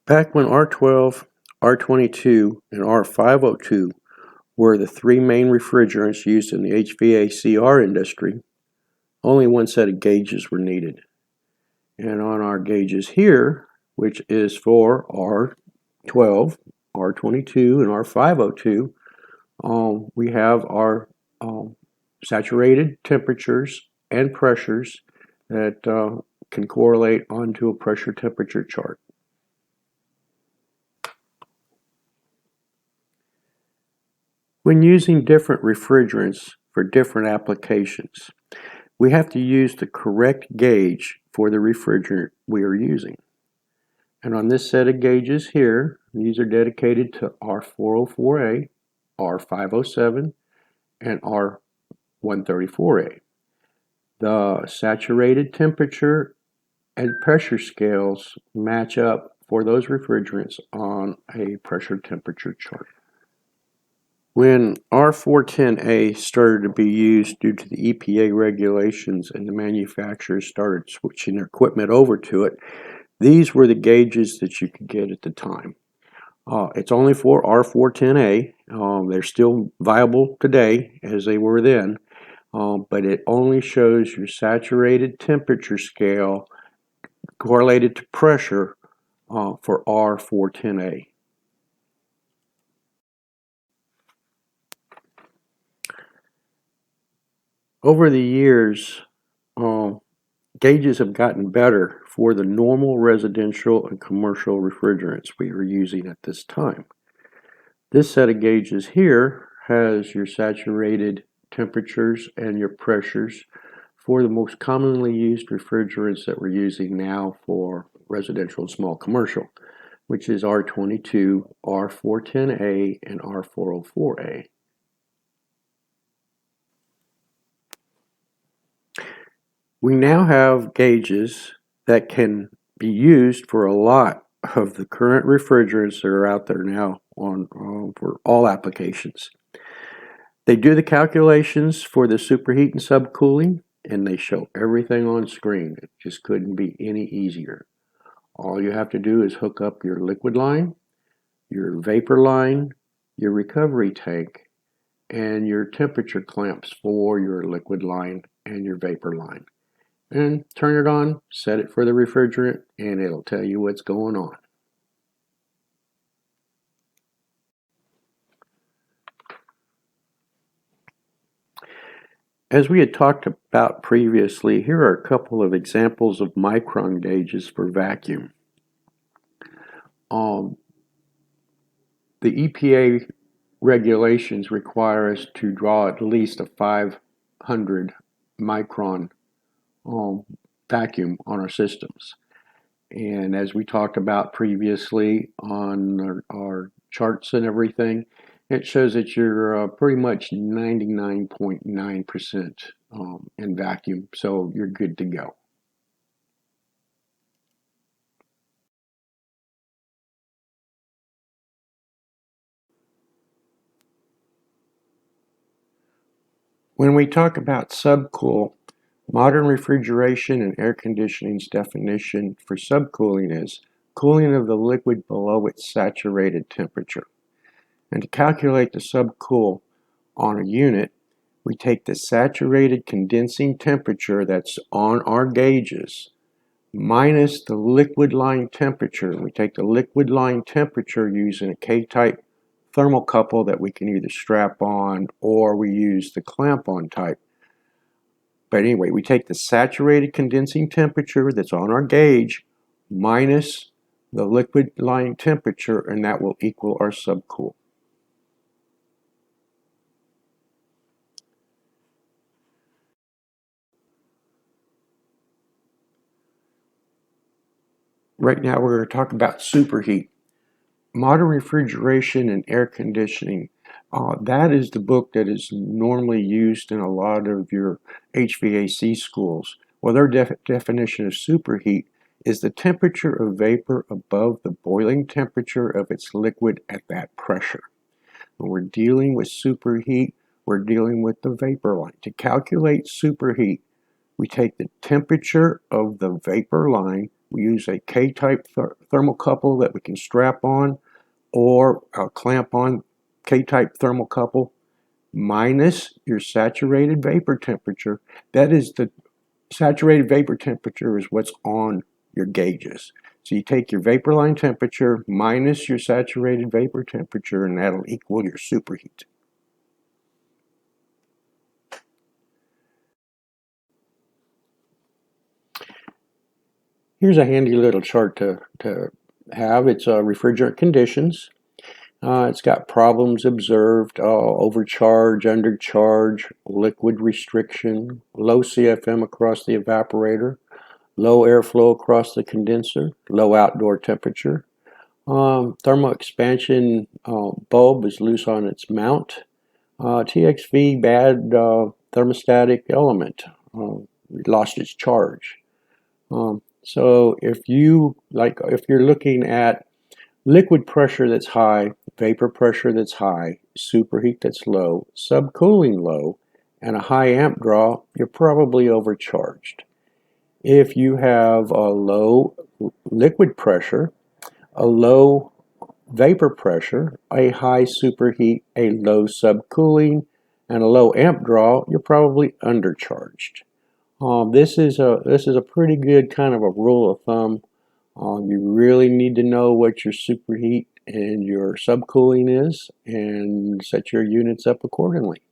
Back when R12, R22, and R502 were the three main refrigerants used in the HVACR industry, only one set of gauges were needed. And on our gauges here, which is for R12, R22, and R502, we have our saturated temperatures and pressures that can correlate onto a pressure temperature chart. When using different refrigerants for different applications, we have to use the correct gauge for the refrigerant we are using. And on this set of gauges here, these are dedicated to R404A, R507, and R134A. The saturated temperature and pressure scales match up for those refrigerants on a pressure temperature chart. When R410A started to be used due to the EPA regulations and the manufacturers started switching their equipment over to it, these were the gauges that you could get at the time. It's only for R410A. They're still viable today as they were then, but it only shows your saturated temperature scale correlated to pressure for R410A. Over the years, gauges have gotten better for the normal residential and commercial refrigerants we are using at this time. This set of gauges here has your saturated temperatures and your pressures for the most commonly used refrigerants that we're using now for residential and small commercial, which is R22, R410A, and R404A. We now have gauges that can be used for a lot of the current refrigerants that are out there now for all applications. They do the calculations for the superheat and subcooling, and they show everything on screen. It just couldn't be any easier. All you have to do is hook up your liquid line, your vapor line, your recovery tank, and your temperature clamps for your liquid line and your vapor line. And turn it on, set it for the refrigerant, and it'll tell you what's going on. As we had talked about previously, here are a couple of examples of micron gauges for vacuum. The EPA regulations require us to draw at least a 500 micron vacuum on our systems. And as we talked about previously on our charts and everything, it shows that you're pretty much 99.9% in vacuum, so you're good to go. When we talk about subcool, modern refrigeration and air conditioning's definition for subcooling is cooling of the liquid below its saturated temperature. And to calculate the subcool on a unit, we take the saturated condensing temperature that's on our gauges minus the liquid line temperature. We take the liquid line temperature using a K-type thermocouple that we can either strap on or we use the clamp-on type. But anyway, we take the saturated condensing temperature that's on our gauge minus the liquid line temperature, and that will equal our subcool. Right now we're going to talk about superheat. Modern refrigeration and air conditioning. That is the book that is normally used in a lot of your HVAC schools. Well, their definition of superheat is the temperature of vapor above the boiling temperature of its liquid at that pressure. When we're dealing with superheat, we're dealing with the vapor line. To calculate superheat, we take the temperature of the vapor line We use a K-type thermocouple that we can strap on or clamp on K-type thermocouple minus your saturated vapor temperature. That is, the saturated vapor temperature is what's on your gauges. So you take your vapor line temperature minus your saturated vapor temperature, and that'll equal your superheat. Here's a handy little chart to have. It's refrigerant conditions. It's got problems observed, overcharge, undercharge, liquid restriction, low CFM across the evaporator, low airflow across the condenser, low outdoor temperature. Thermal expansion bulb is loose on its mount. TXV, bad thermostatic element, lost its charge. So if you're looking at liquid pressure that's high, vapor pressure that's high, superheat that's low, subcooling low, and a high amp draw, you're probably overcharged. If you have a low liquid pressure, a low vapor pressure, a high superheat, a low subcooling, and a low amp draw, you're probably undercharged. This is a pretty good kind of a rule of thumb. You really need to know what your superheat and your subcooling is and set your units up accordingly.